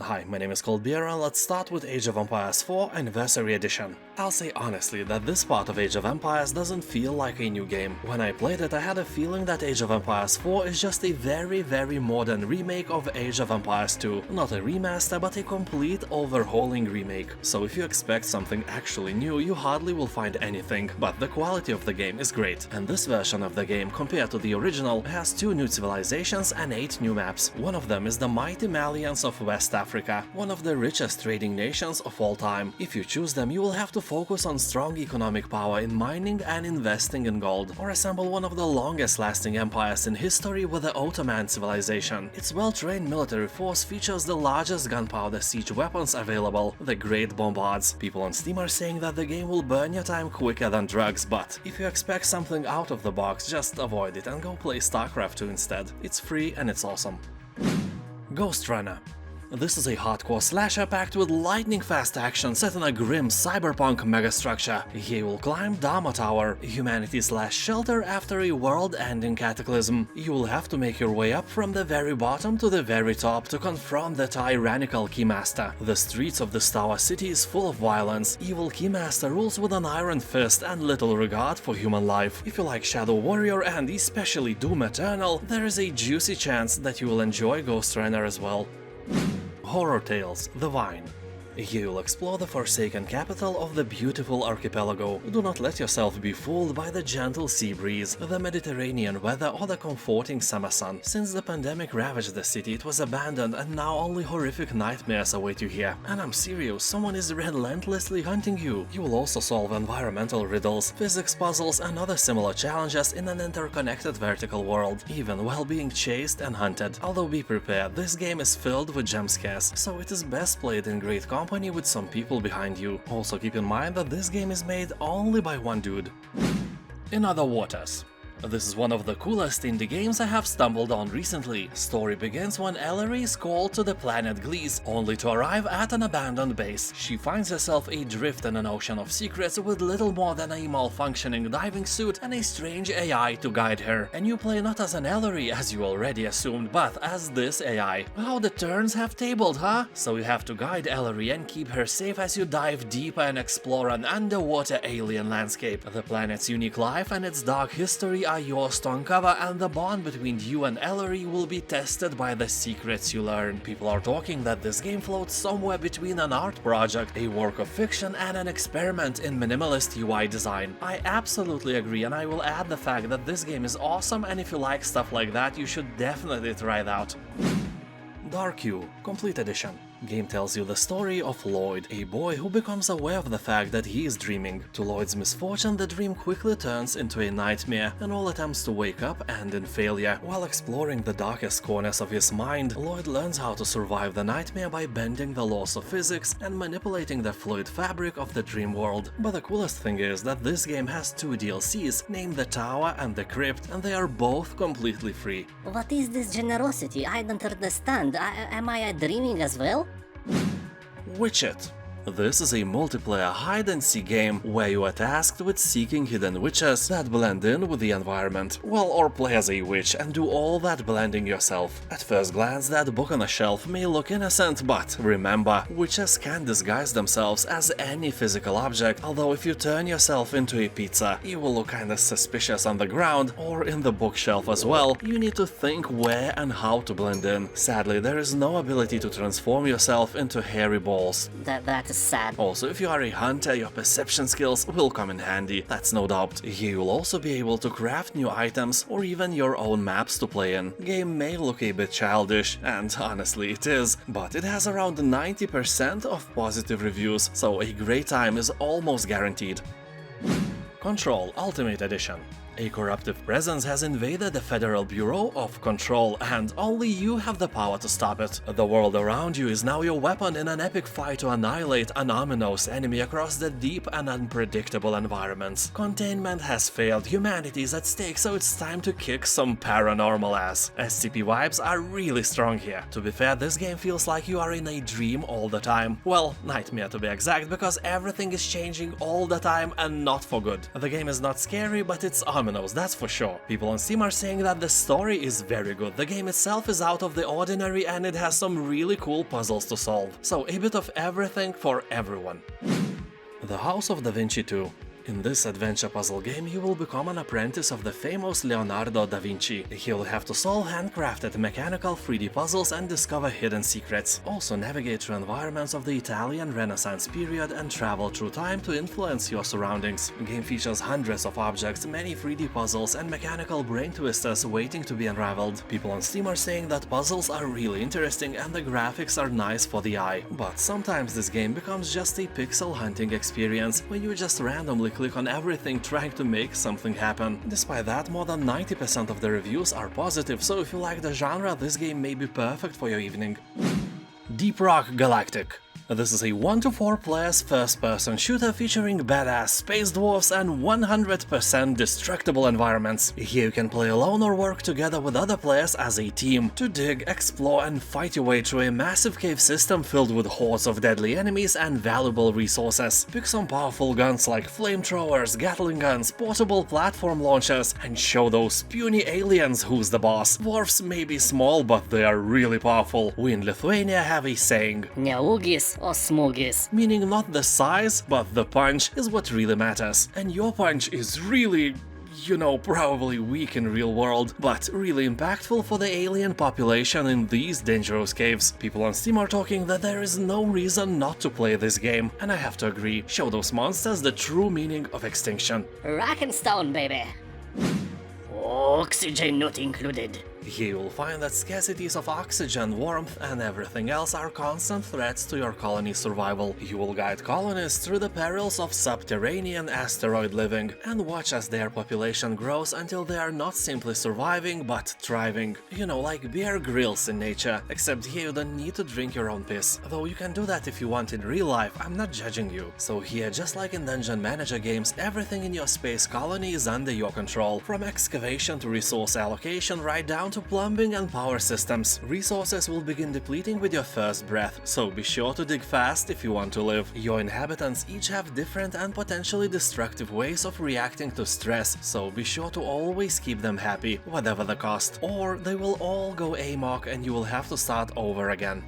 Hi, my name is Colbiera. Let's start with Age of Empires 4 Anniversary Edition. I'll say honestly that this part of Age of Empires doesn't feel like a new game. When I played it, I had a feeling that Age of Empires 4 is just a very modern remake of Age of Empires 2. Not a remaster, but a complete overhauling remake. So if you expect something actually new, you hardly will find anything, but the quality of the game is great. And this version of the game, compared to the original, has 2 new civilizations and 8 new maps. One of them is the mighty Malians of West Africa, one of the richest trading nations of all time. If you choose them, you will have to focus on strong economic power in mining and investing in gold, or assemble one of the longest-lasting empires in history with the Ottoman civilization. Its well-trained military force features the largest gunpowder siege weapons available, the Great Bombards. People on Steam are saying that the game will burn your time quicker than drugs, but if you expect something out of the box, just avoid it and go play StarCraft 2 instead. It's free and it's awesome. Ghostrunner. This is a hardcore slasher packed with lightning-fast action set in a grim cyberpunk megastructure. You will climb Dharma Tower, humanity's last shelter after a world-ending cataclysm. You will have to make your way up from the very bottom to the very top to confront the tyrannical Keymaster. The streets of this tower city is full of violence. Evil Keymaster rules with an iron fist and little regard for human life. If you like Shadow Warrior and especially Doom Eternal, there is a juicy chance that you will enjoy Ghostrunner as well. Horror Tales: The Vine. You'll explore the forsaken capital of the beautiful archipelago. Do not let yourself be fooled by the gentle sea breeze, the Mediterranean weather or the comforting summer sun. Since the pandemic ravaged the city, it was abandoned and now only horrific nightmares await you here. And I'm serious, someone is relentlessly hunting you. You will also solve environmental riddles, physics puzzles and other similar challenges in an interconnected vertical world, even while being chased and hunted. Although be prepared, this game is filled with jump scares, so it is best played in great company with some people behind you. Also keep in mind that this game is made only by one dude. In Other Waters. This is one of the coolest indie games I have stumbled on recently. Story begins when Ellery is called to the planet Gliese, only to arrive at an abandoned base. She finds herself adrift in an ocean of secrets with little more than a malfunctioning diving suit and a strange AI to guide her. And you play not as an Ellery, as you already assumed, but as this AI. How the turns have tabled, huh? So you have to guide Ellery and keep her safe as you dive deeper and explore an underwater alien landscape. The planet's unique life and its dark history are yours to uncover, and the bond between you and Ellery will be tested by the secrets you learn. People are talking that this game floats somewhere between an art project, a work of fiction, and an experiment in minimalist UI design. I absolutely agree, and I will add the fact that this game is awesome, and if you like stuff like that, you should definitely try it out. DARQ Complete Edition. Game tells you the story of Lloyd, a boy who becomes aware of the fact that he is dreaming. To Lloyd's misfortune, the dream quickly turns into a nightmare, and all attempts to wake up end in failure. While exploring the darkest corners of his mind, Lloyd learns how to survive the nightmare by bending the laws of physics and manipulating the fluid fabric of the dream world. But the coolest thing is that this game has 2 DLCs, named The Tower and The Crypt, and they are both completely free. What is this generosity? I don't understand. Am I dreaming as well? Witch It. This is a multiplayer hide-and-seek game where you are tasked with seeking hidden witches that blend in with the environment. Well, or play as a witch and do all that blending yourself. At first glance, that book on a shelf may look innocent, but remember, witches can disguise themselves as any physical object, although if you turn yourself into a pizza, you will look kinda suspicious on the ground or in the bookshelf as well. You need to think where and how to blend in. Sadly, there is no ability to transform yourself into hairy balls. That is sad. Also, if you are a hunter, your perception skills will come in handy, that's no doubt. You will also be able to craft new items or even your own maps to play in. Game may look a bit childish, and honestly it is, but it has around 90% of positive reviews, so a great time is almost guaranteed. Control Ultimate Edition. A corruptive presence has invaded the Federal Bureau of Control, and only you have the power to stop it. The world around you is now your weapon in an epic fight to annihilate an ominous enemy across the deep and unpredictable environments. Containment has failed, humanity is at stake, so it's time to kick some paranormal ass. SCP vibes are really strong here. To be fair, this game feels like you are in a dream all the time. Well, nightmare to be exact, because everything is changing all the time and not for good. The game is not scary, but it's ominous. dominoes, that's for sure. People on Steam are saying that the story is very good, the game itself is out of the ordinary, and it has some really cool puzzles to solve. So a bit of everything for everyone. The House of Da Vinci 2. In this adventure puzzle game, you will become an apprentice of the famous Leonardo da Vinci. He will have to solve handcrafted mechanical 3D puzzles and discover hidden secrets. Also navigate through environments of the Italian Renaissance period and travel through time to influence your surroundings. The game features hundreds of objects, many 3D puzzles and mechanical brain twisters waiting to be unraveled. People on Steam are saying that puzzles are really interesting and the graphics are nice for the eye. But sometimes this game becomes just a pixel hunting experience when you just randomly click on everything trying to make something happen. Despite that, more than 90% of the reviews are positive, so if you like the genre, this game may be perfect for your evening. DARQ Galactic. This is a 1 to 4 players first-person shooter featuring badass space dwarfs and 100% destructible environments. Here you can play alone or work together with other players as a team to dig, explore and fight your way through a massive cave system filled with hordes of deadly enemies and valuable resources. Pick some powerful guns like flamethrowers, Gatling guns, portable platform launchers, and show those puny aliens who's the boss. Dwarfs may be small, but they are really powerful. We in Lithuania have a saying, Neugis or smugis. Meaning not the size, but the punch is what really matters. And your punch is really, probably weak in real world, but really impactful for the alien population in these dangerous caves. People on Steam are talking that there is no reason not to play this game, and I have to agree. Show those monsters the true meaning of extinction. Rock and stone, baby. Oxygen not included. Here you will find that scarcities of oxygen, warmth and everything else are constant threats to your colony's survival. You will guide colonists through the perils of subterranean asteroid living and watch as their population grows until they are not simply surviving but thriving. Like Bear Grylls in nature, except here you don't need to drink your own piss. Though you can do that if you want in real life, I'm not judging you. So here, just like in Dungeon Manager games, everything in your space colony is under your control. From excavation to resource allocation right down to plumbing and power systems. Resources will begin depleting with your first breath, so be sure to dig fast if you want to live. Your inhabitants each have different and potentially destructive ways of reacting to stress, so be sure to always keep them happy, whatever the cost, or they will all go amok and you will have to start over again.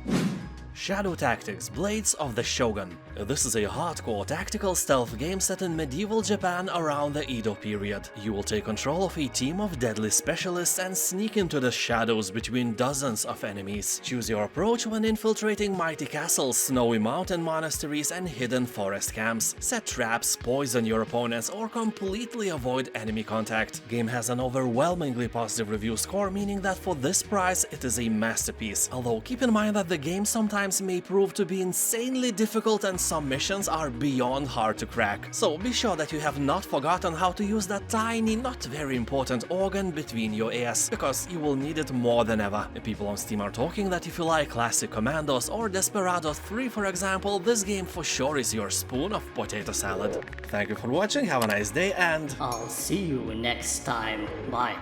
Shadow Tactics: Blades of the Shogun. This is a hardcore tactical stealth game set in medieval Japan around the Edo period. You will take control of a team of deadly specialists and sneak into the shadows between dozens of enemies. Choose your approach when infiltrating mighty castles, snowy mountain monasteries and hidden forest camps. Set traps, poison your opponents or completely avoid enemy contact. Game has an overwhelmingly positive review score, meaning that for this price it is a masterpiece. Although keep in mind that the game sometimes may prove to be insanely difficult and some missions are beyond hard to crack. So be sure that you have not forgotten how to use that tiny, not very important organ between your ears, because you will need it more than ever. People on Steam are talking that if you like classic Commandos or Desperado 3 for example, this game for sure is your spoon of potato salad. Thank you for watching, have a nice day and I'll see you next time. Bye.